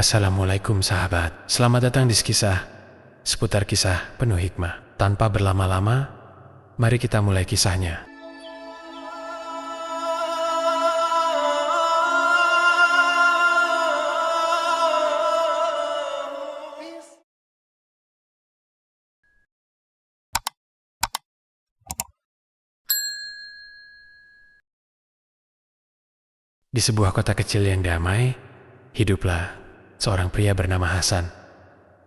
Assalamualaikum sahabat, selamat datang di Skisah, seputar kisah penuh hikmah. Tanpa berlama-lama, mari kita mulai kisahnya. Di sebuah kota kecil yang damai, hiduplah seorang pria bernama Hasan,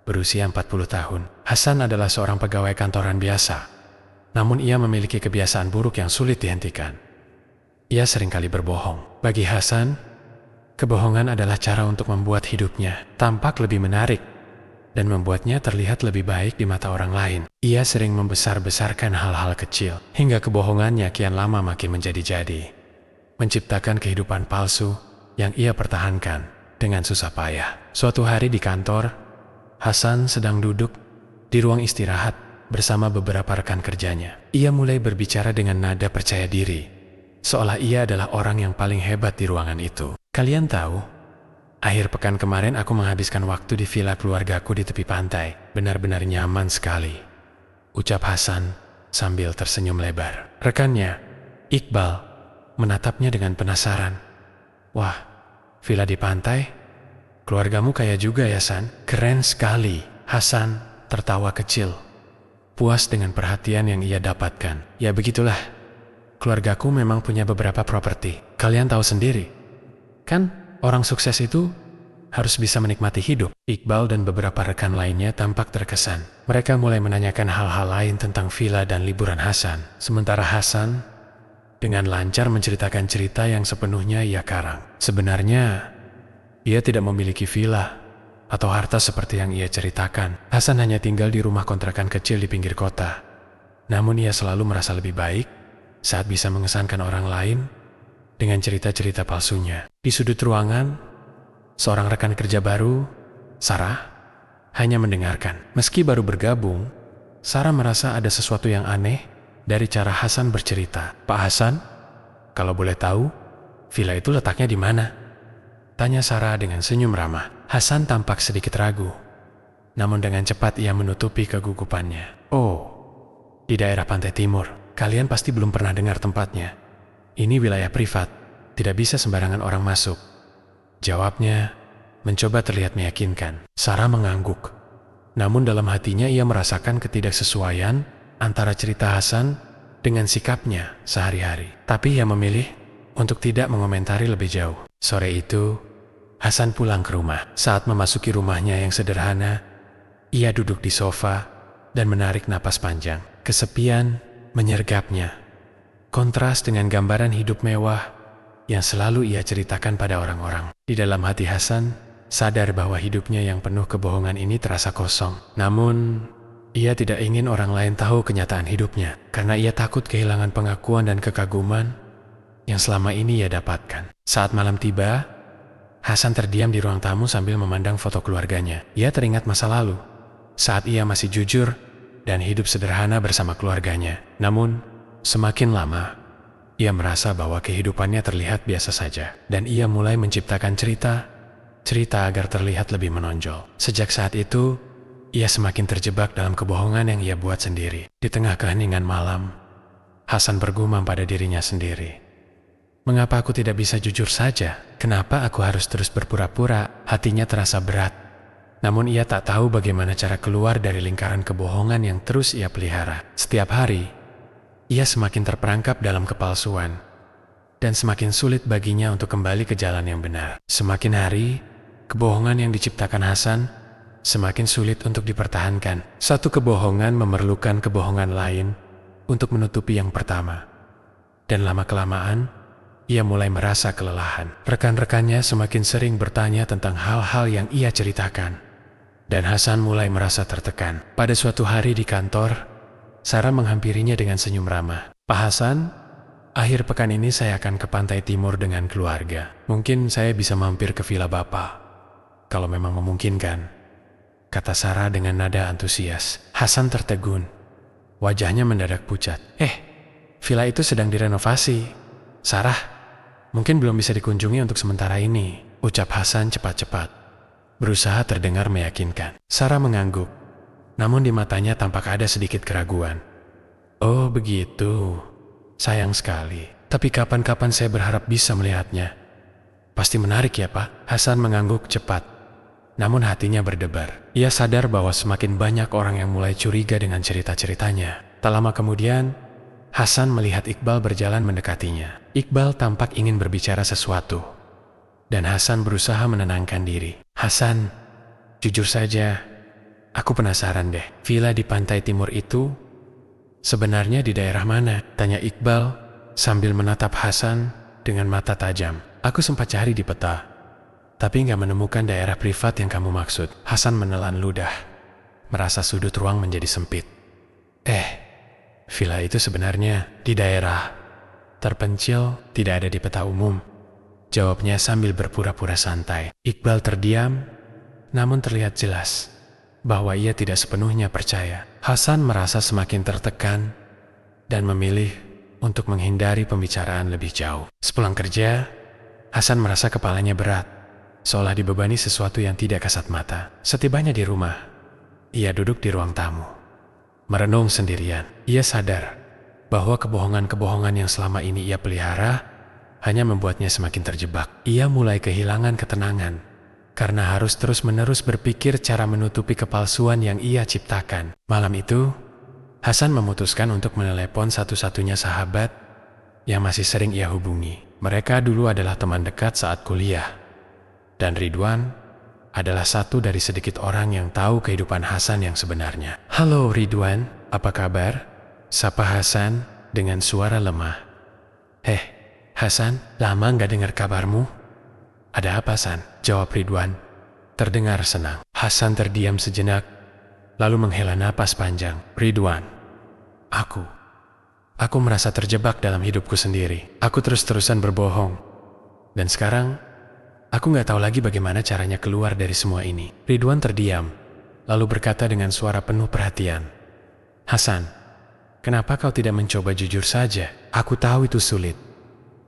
berusia 40 tahun. Hasan adalah seorang pegawai kantoran biasa, namun ia memiliki kebiasaan buruk yang sulit dihentikan. Ia seringkali berbohong. Bagi Hasan, kebohongan adalah cara untuk membuat hidupnya tampak lebih menarik dan membuatnya terlihat lebih baik di mata orang lain. Ia sering membesar-besarkan hal-hal kecil, hingga kebohongannya kian lama makin menjadi-jadi, menciptakan kehidupan palsu yang ia pertahankan dengan susah payah. Suatu hari di kantor, Hasan sedang duduk di ruang istirahat bersama beberapa rekan kerjanya. Ia mulai berbicara dengan nada percaya diri, seolah ia adalah orang yang paling hebat di ruangan itu. Kalian tahu, akhir pekan kemarin aku menghabiskan waktu di villa keluargaku di tepi pantai. Benar-benar nyaman sekali, ucap Hasan sambil tersenyum lebar. Rekannya, Iqbal, menatapnya dengan penasaran. Wah, villa di pantai? Keluargamu kaya juga ya, San? Keren sekali. Hasan tertawa kecil, puas dengan perhatian yang ia dapatkan. Ya begitulah, keluargaku memang punya beberapa properti. Kalian tahu sendiri, kan orang sukses itu harus bisa menikmati hidup. Iqbal dan beberapa rekan lainnya tampak terkesan. Mereka mulai menanyakan hal-hal lain tentang villa dan liburan Hasan. Sementara Hasan dengan lancar menceritakan cerita yang sepenuhnya ia karang. Sebenarnya, ia tidak memiliki villa atau harta seperti yang ia ceritakan. Hasan hanya tinggal di rumah kontrakan kecil di pinggir kota. Namun ia selalu merasa lebih baik saat bisa mengesankan orang lain dengan cerita-cerita palsunya. Di sudut ruangan, seorang rekan kerja baru, Sarah, hanya mendengarkan. Meski baru bergabung, Sarah merasa ada sesuatu yang aneh dari cara Hasan bercerita. Pak Hasan, kalau boleh tahu, villa itu letaknya di mana? Tanya Sarah dengan senyum ramah. Hasan tampak sedikit ragu, namun dengan cepat ia menutupi kegugupannya. Oh, di daerah pantai timur. Kalian pasti belum pernah dengar tempatnya. Ini wilayah privat, tidak bisa sembarangan orang masuk. Jawabnya mencoba terlihat meyakinkan. Sarah mengangguk, namun dalam hatinya ia merasakan ketidaksesuaian antara cerita Hasan dengan sikapnya sehari-hari. Tapi ia memilih untuk tidak mengomentari lebih jauh. Sore itu, Hasan pulang ke rumah. Saat memasuki rumahnya yang sederhana, ia duduk di sofa dan menarik napas panjang. Kesepian menyergapnya, kontras dengan gambaran hidup mewah yang selalu ia ceritakan pada orang-orang. Di dalam hati Hasan sadar bahwa hidupnya yang penuh kebohongan ini terasa kosong. Namun, ia tidak ingin orang lain tahu kenyataan hidupnya, karena ia takut kehilangan pengakuan dan kekaguman yang selama ini ia dapatkan. Saat malam tiba, Hasan terdiam di ruang tamu sambil memandang foto keluarganya. Ia teringat masa lalu, saat ia masih jujur dan hidup sederhana bersama keluarganya. Namun, semakin lama, ia merasa bahwa kehidupannya terlihat biasa saja. Dan ia mulai menciptakan cerita agar terlihat lebih menonjol. Sejak saat itu, ia semakin terjebak dalam kebohongan yang ia buat sendiri. Di tengah keheningan malam, Hasan bergumam pada dirinya sendiri. Mengapa aku tidak bisa jujur saja? Kenapa aku harus terus berpura-pura? Hatinya terasa berat. Namun ia tak tahu bagaimana cara keluar dari lingkaran kebohongan yang terus ia pelihara. Setiap hari, ia semakin terperangkap dalam kepalsuan, dan semakin sulit baginya untuk kembali ke jalan yang benar. Semakin hari, kebohongan yang diciptakan Hasan semakin sulit untuk dipertahankan. Satu kebohongan memerlukan kebohongan lain untuk menutupi yang pertama. Dan lama-kelamaan, ia mulai merasa kelelahan. Rekan-rekannya semakin sering bertanya tentang hal-hal yang ia ceritakan, dan Hasan mulai merasa tertekan. Pada suatu hari di kantor, Sarah menghampirinya dengan senyum ramah. Pak Hasan, akhir pekan ini saya akan ke pantai timur dengan keluarga. Mungkin saya bisa mampir ke villa Bapak, kalau memang memungkinkan, kata Sarah dengan nada antusias. Hasan tertegun, wajahnya mendadak pucat. Villa itu sedang direnovasi, Sarah. Mungkin belum bisa dikunjungi untuk sementara ini, ucap Hasan cepat-cepat. berusaha terdengar meyakinkan. Sarah mengangguk, namun di matanya tampak ada sedikit keraguan. Oh begitu, sayang sekali. Tapi kapan-kapan saya berharap bisa melihatnya. Pasti menarik ya Pak? Hasan mengangguk cepat, namun hatinya berdebar. Ia sadar bahwa semakin banyak orang yang mulai curiga dengan cerita-ceritanya. Tak lama kemudian, Hasan melihat Iqbal berjalan mendekatinya. Iqbal tampak ingin berbicara sesuatu, dan Hasan berusaha menenangkan diri. Hasan, jujur saja, aku penasaran deh. Villa di pantai timur itu sebenarnya di daerah mana? Tanya Iqbal sambil menatap Hasan dengan mata tajam. Aku sempat cari di peta, tapi nggak menemukan daerah privat yang kamu maksud. Hasan menelan ludah, merasa sudut ruang menjadi sempit. Villa itu sebenarnya di daerah terpencil, tidak ada di peta umum. Jawabnya sambil berpura-pura santai. Iqbal terdiam, namun terlihat jelas bahwa ia tidak sepenuhnya percaya. Hasan merasa semakin tertekan dan memilih untuk menghindari pembicaraan lebih jauh. Sepulang kerja, Hasan merasa kepalanya berat, seolah dibebani sesuatu yang tidak kasat mata. Setibanya di rumah, ia duduk di ruang tamu, merenung sendirian. Ia sadar bahwa kebohongan-kebohongan yang selama ini ia pelihara hanya membuatnya semakin terjebak. Ia mulai kehilangan ketenangan karena harus terus-menerus berpikir cara menutupi kepalsuan yang ia ciptakan. Malam itu, Hasan memutuskan untuk menelepon satu-satunya sahabat yang masih sering ia hubungi. Mereka dulu adalah teman dekat saat kuliah, dan Ridwan adalah satu dari sedikit orang yang tahu kehidupan Hasan yang sebenarnya. Halo Ridwan, apa kabar? Sapa Hasan dengan suara lemah. Hasan, lama nggak dengar kabarmu? Ada apa, San? Jawab Ridwan, terdengar senang. Hasan terdiam sejenak, lalu menghela napas panjang. Ridwan, Aku merasa terjebak dalam hidupku sendiri. Aku terus-terusan berbohong. Dan sekarang, aku nggak tahu lagi bagaimana caranya keluar dari semua ini. Ridwan terdiam, lalu berkata dengan suara penuh perhatian. Hasan, kenapa kau tidak mencoba jujur saja? Aku tahu itu sulit.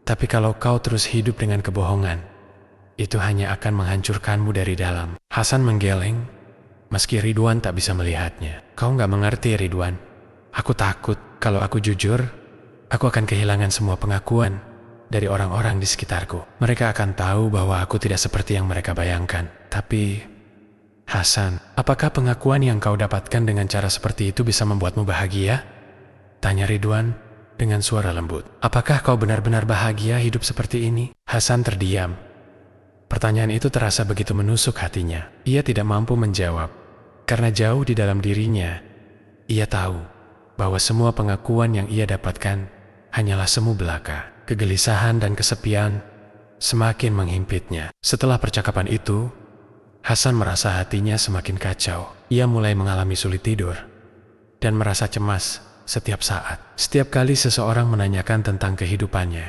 Tapi kalau kau terus hidup dengan kebohongan, itu hanya akan menghancurkanmu dari dalam. Hasan menggeleng, meski Ridwan tak bisa melihatnya. Kau nggak mengerti, Ridwan. Aku takut kalau aku jujur, aku akan kehilangan semua pengakuan dari orang-orang di sekitarku. Mereka akan tahu bahwa aku tidak seperti yang mereka bayangkan. Tapi, Hasan, apakah pengakuan yang kau dapatkan dengan cara seperti itu bisa membuatmu bahagia? Tanya Ridwan dengan suara lembut. Apakah kau benar-benar bahagia hidup seperti ini? Hasan terdiam. Pertanyaan itu terasa begitu menusuk hatinya. Ia tidak mampu menjawab, karena jauh di dalam dirinya, ia tahu bahwa semua pengakuan yang ia dapatkan hanyalah semu belaka. Kegelisahan dan kesepian semakin menghimpitnya. Setelah percakapan itu, Hasan merasa hatinya semakin kacau. Ia mulai mengalami sulit tidur dan merasa cemas setiap saat. Setiap kali seseorang menanyakan tentang kehidupannya,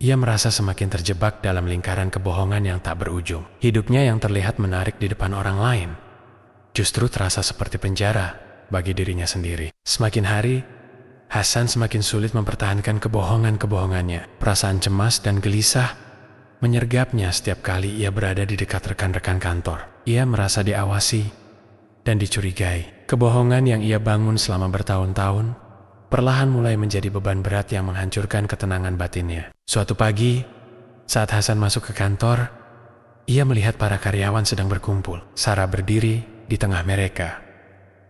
ia merasa semakin terjebak dalam lingkaran kebohongan yang tak berujung. Hidupnya yang terlihat menarik di depan orang lain justru terasa seperti penjara bagi dirinya sendiri. Semakin hari, Hasan semakin sulit mempertahankan kebohongan-kebohongannya. Perasaan cemas dan gelisah menyergapnya setiap kali ia berada di dekat rekan-rekan kantor. Ia merasa diawasi dan dicurigai. Kebohongan yang ia bangun selama bertahun-tahun perlahan mulai menjadi beban berat yang menghancurkan ketenangan batinnya. Suatu pagi, saat Hasan masuk ke kantor, ia melihat para karyawan sedang berkumpul. Sarah berdiri di tengah mereka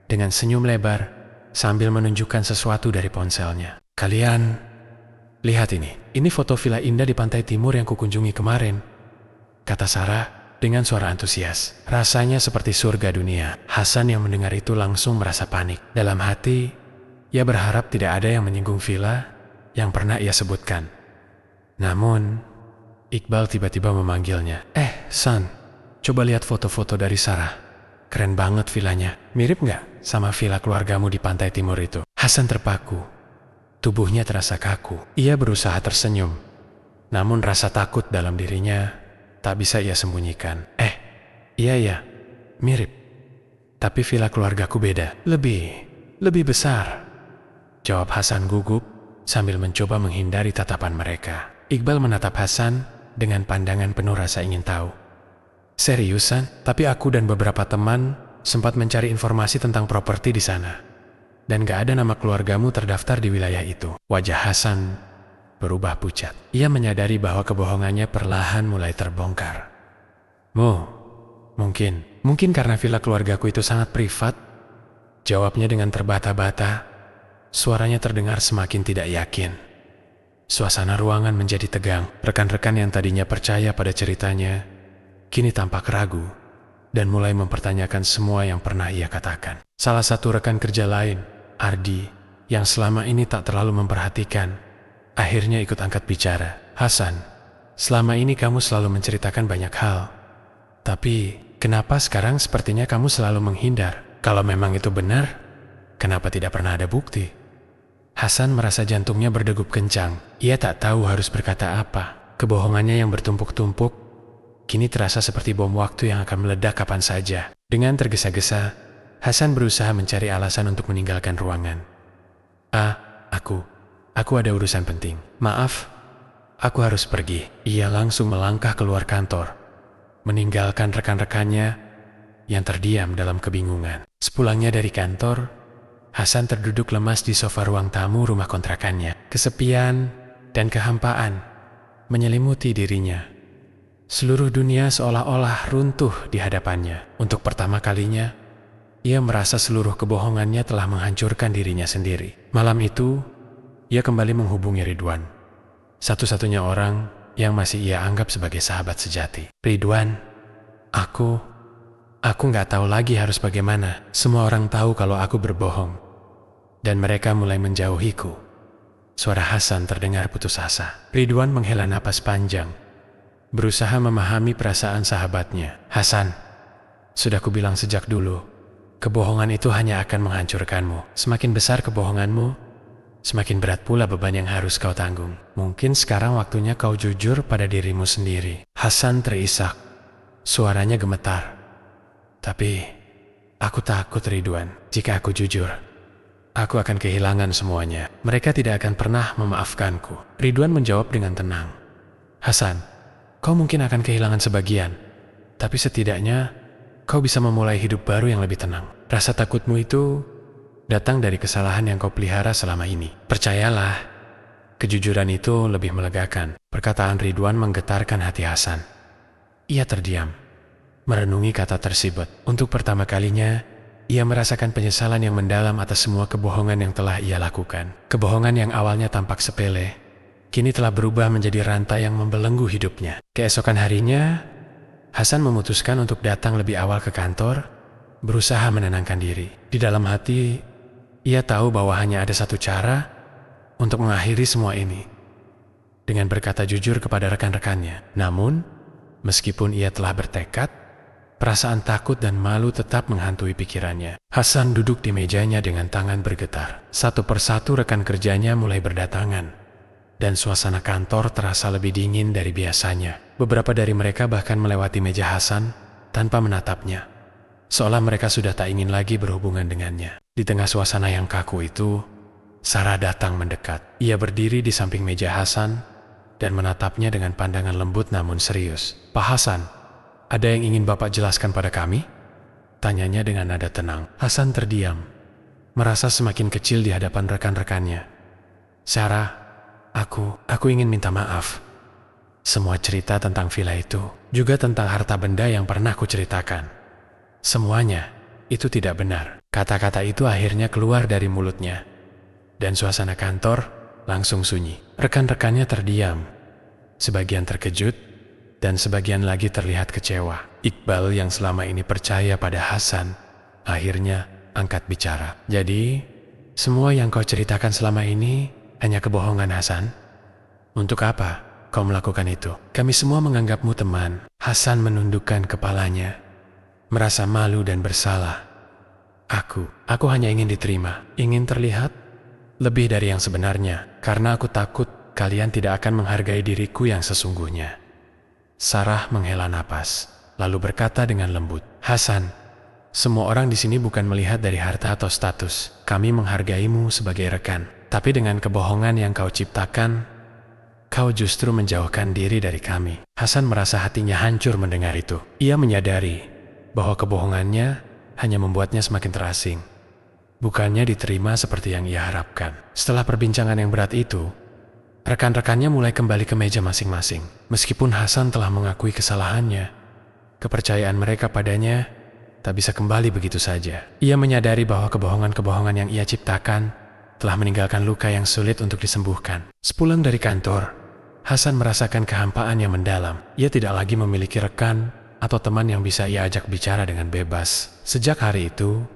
dengan senyum lebar sambil menunjukkan sesuatu dari ponselnya. Kalian, lihat ini. Ini foto villa indah di pantai timur yang kukunjungi kemarin, kata Sarah dengan suara antusias. Rasanya seperti surga dunia. Hasan yang mendengar itu langsung merasa panik. Dalam hati, ia berharap tidak ada yang menyinggung villa yang pernah ia sebutkan. Namun, Iqbal tiba-tiba memanggilnya. San, coba lihat foto-foto dari Sarah. Keren banget villanya. Mirip nggak sama villa keluargamu di pantai timur itu? Hasan terpaku. Tubuhnya terasa kaku. Ia berusaha tersenyum, namun rasa takut dalam dirinya tak bisa ia sembunyikan. Iya, mirip. Tapi villa keluargaku beda. Lebih besar, jawab Hasan gugup sambil mencoba menghindari tatapan mereka. Iqbal menatap Hasan dengan pandangan penuh rasa ingin tahu. Seriusan? Tapi aku dan beberapa teman sempat mencari informasi tentang properti di sana. Dan gak ada nama keluargamu terdaftar di wilayah itu. Wajah Hasan berubah pucat. Ia menyadari bahwa kebohongannya perlahan mulai terbongkar. Mungkin karena villa keluargaku itu sangat privat. Jawabnya dengan terbata-bata. Suaranya terdengar semakin tidak yakin. Suasana ruangan menjadi tegang. Rekan-rekan yang tadinya percaya pada ceritanya, kini tampak ragu dan mulai mempertanyakan semua yang pernah ia katakan. Salah satu rekan kerja lain, Ardi, yang selama ini tak terlalu memperhatikan, akhirnya ikut angkat bicara. Hasan, selama ini kamu selalu menceritakan banyak hal. Tapi, kenapa sekarang sepertinya kamu selalu menghindar? Kalau memang itu benar, kenapa tidak pernah ada bukti? Hasan merasa jantungnya berdegup kencang. Ia tak tahu harus berkata apa. Kebohongannya yang bertumpuk-tumpuk kini terasa seperti bom waktu yang akan meledak kapan saja. Dengan tergesa-gesa, Hasan berusaha mencari alasan untuk meninggalkan ruangan. Aku ada urusan penting. Maaf, aku harus pergi. Ia langsung melangkah keluar kantor, meninggalkan rekan-rekannya yang terdiam dalam kebingungan. Sepulangnya dari kantor, Hasan terduduk lemas di sofa ruang tamu rumah kontrakannya. Kesepian dan kehampaan menyelimuti dirinya. Seluruh dunia seolah-olah runtuh di hadapannya. Untuk pertama kalinya, ia merasa seluruh kebohongannya telah menghancurkan dirinya sendiri. Malam itu, ia kembali menghubungi Ridwan, satu-satunya orang yang masih ia anggap sebagai sahabat sejati. Ridwan, aku nggak tahu lagi harus bagaimana. Semua orang tahu kalau aku berbohong, dan mereka mulai menjauhiku. Suara Hasan terdengar putus asa. Ridwan menghela napas panjang, berusaha memahami perasaan sahabatnya. Hasan, sudah kubilang sejak dulu, kebohongan itu hanya akan menghancurkanmu. Semakin besar kebohonganmu, semakin berat pula beban yang harus kau tanggung. Mungkin sekarang waktunya kau jujur pada dirimu sendiri. Hasan terisak, suaranya gemetar. Tapi, aku takut Ridwan. Jika aku jujur, aku akan kehilangan semuanya. Mereka tidak akan pernah memaafkanku. Ridwan menjawab dengan tenang. Hasan, kau mungkin akan kehilangan sebagian, tapi setidaknya kau bisa memulai hidup baru yang lebih tenang. Rasa takutmu itu datang dari kesalahan yang kau pelihara selama ini. Percayalah, kejujuran itu lebih melegakan. Perkataan Ridwan menggetarkan hati Hasan. Ia terdiam, merenungi kata tersebut. Untuk pertama kalinya, ia merasakan penyesalan yang mendalam atas semua kebohongan yang telah ia lakukan. Kebohongan yang awalnya tampak sepele, kini telah berubah menjadi rantai yang membelenggu hidupnya. Keesokan harinya, Hasan memutuskan untuk datang lebih awal ke kantor, berusaha menenangkan diri. Di dalam hati, ia tahu bahwa hanya ada satu cara untuk mengakhiri semua ini, dengan berkata jujur kepada rekan-rekannya. Namun, meskipun ia telah bertekad, perasaan takut dan malu tetap menghantui pikirannya. Hasan duduk di mejanya dengan tangan bergetar. Satu persatu rekan kerjanya mulai berdatangan, dan suasana kantor terasa lebih dingin dari biasanya. Beberapa dari mereka bahkan melewati meja Hasan tanpa menatapnya, seolah mereka sudah tak ingin lagi berhubungan dengannya. Di tengah suasana yang kaku itu, Sarah datang mendekat. Ia berdiri di samping meja Hasan dan menatapnya dengan pandangan lembut namun serius. Pak Hasan, ada yang ingin Bapak jelaskan pada kami? Tanyanya dengan nada tenang. Hasan terdiam, merasa semakin kecil di hadapan rekan-rekannya. Sarah, aku ingin minta maaf. Semua cerita tentang villa itu, juga tentang harta benda yang pernah kuceritakan, semuanya itu tidak benar. Kata-kata itu akhirnya keluar dari mulutnya, dan suasana kantor langsung sunyi. Rekan-rekannya terdiam, sebagian terkejut, dan sebagian lagi terlihat kecewa. Iqbal yang selama ini percaya pada Hasan, akhirnya angkat bicara. Jadi, semua yang kau ceritakan selama ini hanya kebohongan, Hasan? Untuk apa kau melakukan itu? Kami semua menganggapmu teman. Hasan menundukkan kepalanya, merasa malu dan bersalah. Aku hanya ingin diterima, ingin terlihat lebih dari yang sebenarnya, karena aku takut kalian tidak akan menghargai diriku yang sesungguhnya. Sarah menghela napas, lalu berkata dengan lembut, Hasan, semua orang di sini bukan melihat dari harta atau status. Kami menghargaimu sebagai rekan, tapi dengan kebohongan yang kau ciptakan, kau justru menjauhkan diri dari kami." Hasan merasa hatinya hancur mendengar itu. Ia menyadari bahwa kebohongannya hanya membuatnya semakin terasing, bukannya diterima seperti yang ia harapkan. Setelah perbincangan yang berat itu, rekan-rekannya mulai kembali ke meja masing-masing. Meskipun Hasan telah mengakui kesalahannya, kepercayaan mereka padanya tak bisa kembali begitu saja. Ia menyadari bahwa kebohongan-kebohongan yang ia ciptakan telah meninggalkan luka yang sulit untuk disembuhkan. Sepulang dari kantor, Hasan merasakan kehampaan yang mendalam. Ia tidak lagi memiliki rekan atau teman yang bisa ia ajak bicara dengan bebas. Sejak hari itu,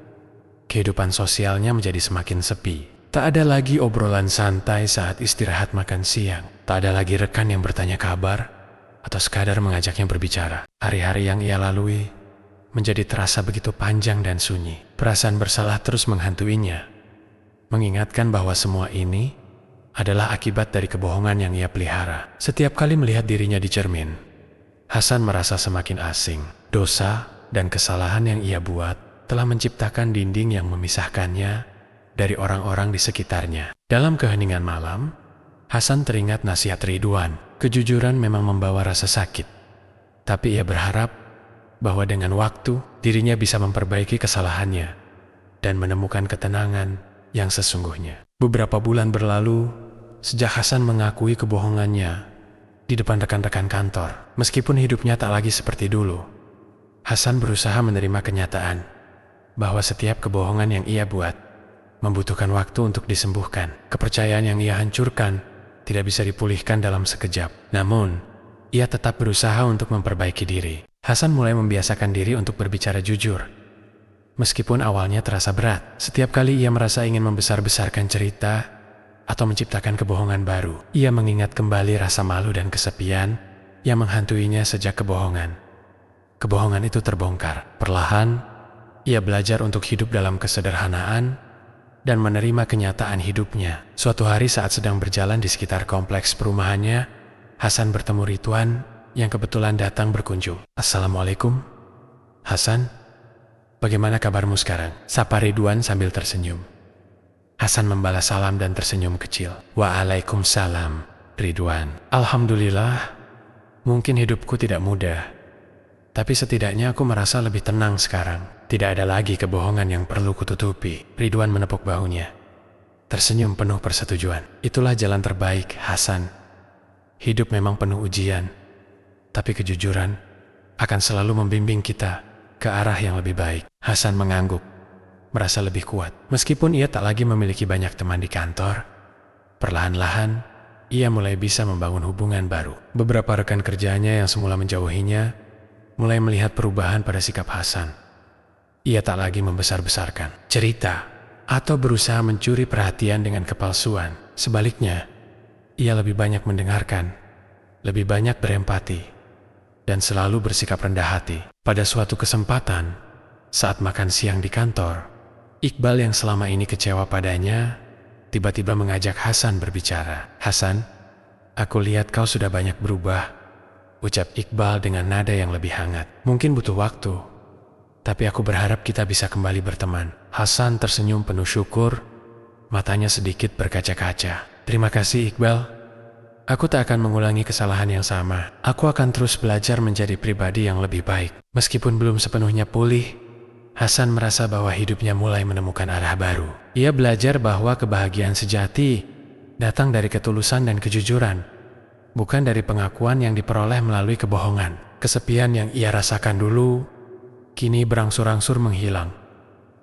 kehidupan sosialnya menjadi semakin sepi. Tak ada lagi obrolan santai saat istirahat makan siang. Tak ada lagi rekan yang bertanya kabar atau sekadar mengajaknya berbicara. Hari-hari yang ia lalui menjadi terasa begitu panjang dan sunyi. Perasaan bersalah terus menghantuinya, mengingatkan bahwa semua ini adalah akibat dari kebohongan yang ia pelihara. Setiap kali melihat dirinya di cermin, Hasan merasa semakin asing. Dosa dan kesalahan yang ia buat telah menciptakan dinding yang memisahkannya dari orang-orang di sekitarnya. Dalam keheningan malam, Hasan teringat nasihat Ridwan. Kejujuran memang membawa rasa sakit, tapi ia berharap bahwa dengan waktu dirinya bisa memperbaiki kesalahannya dan menemukan ketenangan yang sesungguhnya. Beberapa bulan berlalu sejak Hasan mengakui kebohongannya di depan rekan-rekan kantor. Meskipun hidupnya tak lagi seperti dulu, Hasan berusaha menerima kenyataan bahwa setiap kebohongan yang ia buat membutuhkan waktu untuk disembuhkan. Kepercayaan yang ia hancurkan tidak bisa dipulihkan dalam sekejap. Namun, ia tetap berusaha untuk memperbaiki diri. Hasan mulai membiasakan diri untuk berbicara jujur. Meskipun awalnya terasa berat, setiap kali ia merasa ingin membesar-besarkan cerita atau menciptakan kebohongan baru, ia mengingat kembali rasa malu dan kesepian yang menghantuinya sejak kebohongan. Kebohongan itu terbongkar. Perlahan, ia belajar untuk hidup dalam kesederhanaan dan menerima kenyataan hidupnya. Suatu hari saat sedang berjalan di sekitar kompleks perumahannya, Hasan bertemu Ridwan yang kebetulan datang berkunjung. "Assalamualaikum, Hasan. Bagaimana kabarmu sekarang?" sapa Ridwan sambil tersenyum. Hasan membalas salam dan tersenyum kecil. "Waalaikumsalam, Ridwan. Alhamdulillah, mungkin hidupku tidak mudah, tapi setidaknya aku merasa lebih tenang sekarang. Tidak ada lagi kebohongan yang perlu kututupi." Ridwan menepuk bahunya, tersenyum penuh persetujuan. "Itulah jalan terbaik, Hasan. Hidup memang penuh ujian, tapi kejujuran akan selalu membimbing kita ke arah yang lebih baik." Hasan mengangguk, merasa lebih kuat. Meskipun ia tak lagi memiliki banyak teman di kantor, perlahan-lahan ia mulai bisa membangun hubungan baru. Beberapa rekan kerjanya yang semula menjauhinya mulai melihat perubahan pada sikap Hasan. Ia tak lagi membesar-besarkan cerita atau berusaha mencuri perhatian dengan kepalsuan. Sebaliknya, ia lebih banyak mendengarkan, lebih banyak berempati, dan selalu bersikap rendah hati. Pada suatu kesempatan, saat makan siang di kantor, Iqbal yang selama ini kecewa padanya tiba-tiba mengajak Hasan berbicara. "Hasan, aku lihat kau sudah banyak berubah," ucap Iqbal dengan nada yang lebih hangat. "Mungkin butuh waktu, tapi aku berharap kita bisa kembali berteman." Hasan tersenyum penuh syukur, matanya sedikit berkaca-kaca. "Terima kasih, Iqbal. Aku tak akan mengulangi kesalahan yang sama. Aku akan terus belajar menjadi pribadi yang lebih baik." Meskipun belum sepenuhnya pulih, Hasan merasa bahwa hidupnya mulai menemukan arah baru. Ia belajar bahwa kebahagiaan sejati datang dari ketulusan dan kejujuran, bukan dari pengakuan yang diperoleh melalui kebohongan. Kesepian yang ia rasakan dulu kini berangsur-angsur menghilang,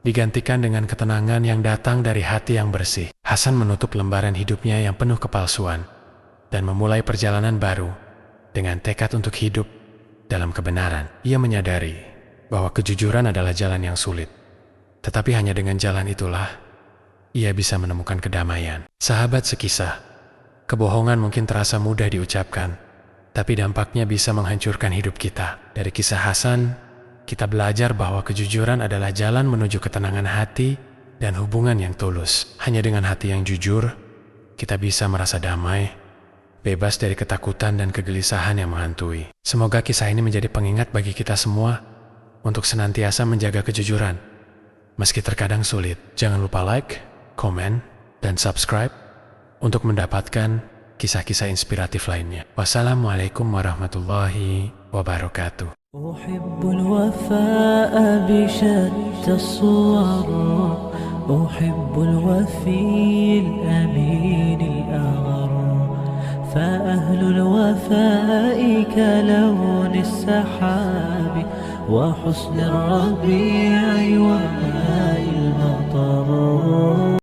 digantikan dengan ketenangan yang datang dari hati yang bersih. Hasan menutup lembaran hidupnya yang penuh kepalsuan dan memulai perjalanan baru dengan tekad untuk hidup dalam kebenaran. Ia menyadari bahwa kejujuran adalah jalan yang sulit, tetapi hanya dengan jalan itulah ia bisa menemukan kedamaian. Sahabat sekisah, kebohongan mungkin terasa mudah diucapkan, tapi dampaknya bisa menghancurkan hidup kita. Dari kisah Hasan, kita belajar bahwa kejujuran adalah jalan menuju ketenangan hati dan hubungan yang tulus. Hanya dengan hati yang jujur, kita bisa merasa damai, bebas dari ketakutan dan kegelisahan yang menghantui. Semoga kisah ini menjadi pengingat bagi kita semua untuk senantiasa menjaga kejujuran. Meski terkadang sulit, jangan lupa like, komen, dan subscribe untuk mendapatkan kisah-kisah inspiratif lainnya. Wassalamualaikum warahmatullahi wabarakatuh. أحب الوفاء بشتى الصور، أحب الوفي الأمين الأغر، فأهل الوفاء كلون السحاب وحسن الربيع وماء المطر.